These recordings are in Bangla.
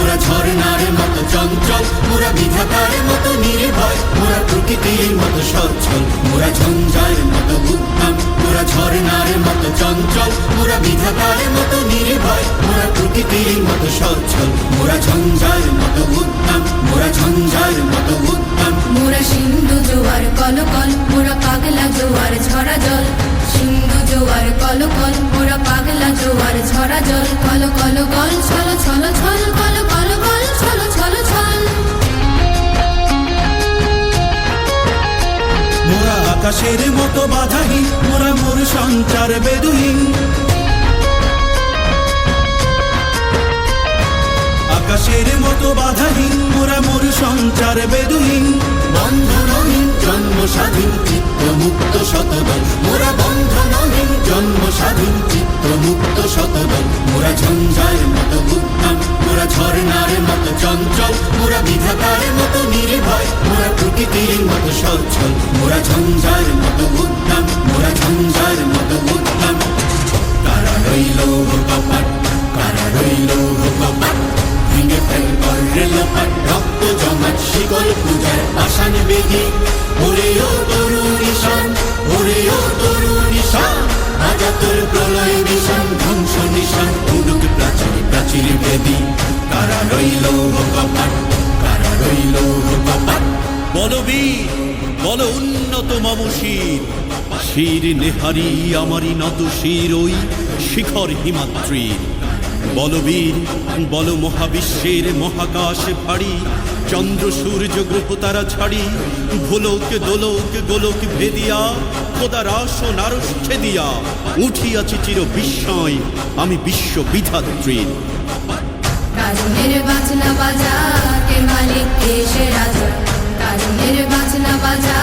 মোরা ঝরনার মতো চঞ্চল, মোরা বিধাতার মতো নির্ভয়, মোরা প্রকৃতির মতো সচ্ছল, মোরা ঝঞ্ঝার মতো উদ্যম। মোরা ঝরনার মতো চঞ্চল, মোরা বিধাতার মতো নির্ভয়, মোরা প্রকৃতির মতো সচ্ছল, মোরা ঝঞ্ঝার মতো উদ্যম, মোরা ঝঞ্ঝার মতো উদ্যম। মোরা সিন্ধু জোয়ার কলকল, মোরা পাগলা জোয়ার ঝরা জল। সিন্ধু জোয়ার কলকল, মোরা পাগলা জোয়ার ঝরা জল। কল কল কল ছল ছল ছল, কল কল কল ছল ছল ছল। মোরা আকাশের মতো বাধাহীন, মোরা মোর সঞ্চার বেদুহীন। আকাশের মতো বাধাহীন, মোরা মোর সঞ্চার বেদুহীন। বন্ধনহীন জন্ম স্বাধীন চিত্ত মুক্ত শতদল, মোরা বন্ধনহীন জন্ম স্বাধীন চিত্ত মুক্ত শতদল। মোরা ঝঞ্ঝার মতো উদ্যম, মোরা ঝরনার মতো চঞ্চল, মোরা বিধাতার মতো নির্ভয়, মোরা প্রকৃতির মতো সচ্ছল, মোরা ঝঞ্ঝার মতো উদ্যম, মোরা ঝঞ্ঝার মতো উদ্যম। কারা রইল কপাট, কারা রইল কপাট, ভেঙে ফেল করে লোপাট, রক্ত জমাট শিকল পূজার পাষাণ বেদি। ওরে ও তরুণ ঈশান, ওরে ও তরুণ ঈশান, আজা তোর প্রলয় নিশান, ধ্বংস নিশান উড়ুক প্রাচীর প্রাচীর বেদি। কারা রইল কপাট, কারা রইল কপাট। বলবীর বল উন্নত মম শির, শির নেহারি আমারি নত শির ওই শিখর হিমাদ্রির। বলবীর বল মহাবিশ্বের মহাকাশ ভারী, চন্দ্র সূর্য গ্রহ তারা ছাড়ি, ভোলক দোলক গোলক ভেদিয়া, খোদার আসন আরশ ছেদিয়া উঠিয়াছি চির বিস্ময় আমি বিশ্ব বিধাত্রীর। কারণের বাজনা বাজা, কে মালিক কে সে রাজা। কারণের বাজনা বাজা,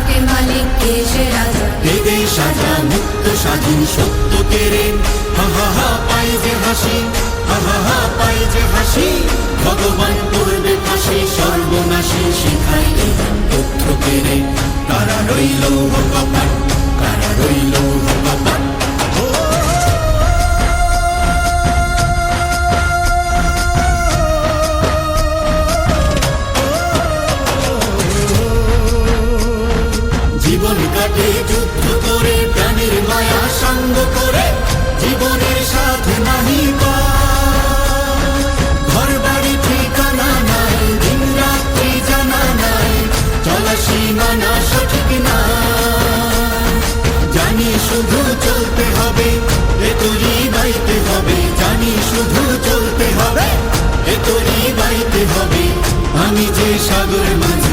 কে মালিক কে সে রাজা। বেদে সাজা মুক্ত স্বাধীন সত্য কেড়ে, হা হা হা পাই যে হাসি, হা হা হা পাই যে হাসি। ভগবান করবে ফাঁসি সর্বনাশী, শিখাই এই তথ্য কেড়ে। কারা রইল কপাট, কারা রইল কপাট। জীবন কাটে যুদ্ধ করে, প্রাণের মায়া সঙ্গ করে, জীবনের সাথে নাহি পায়। ঘর বাড়ি ঠিকানা নাই, দিন রাত্রি জানা নাই, চলা সীমানা সঠিক না। জানি শুধু চলতে হবে, এ তোরই বাইতে হবে। জানি শুধু চলতে হবে, এ তোরই বাইতে হবে। আমি যে সাগর মাঝি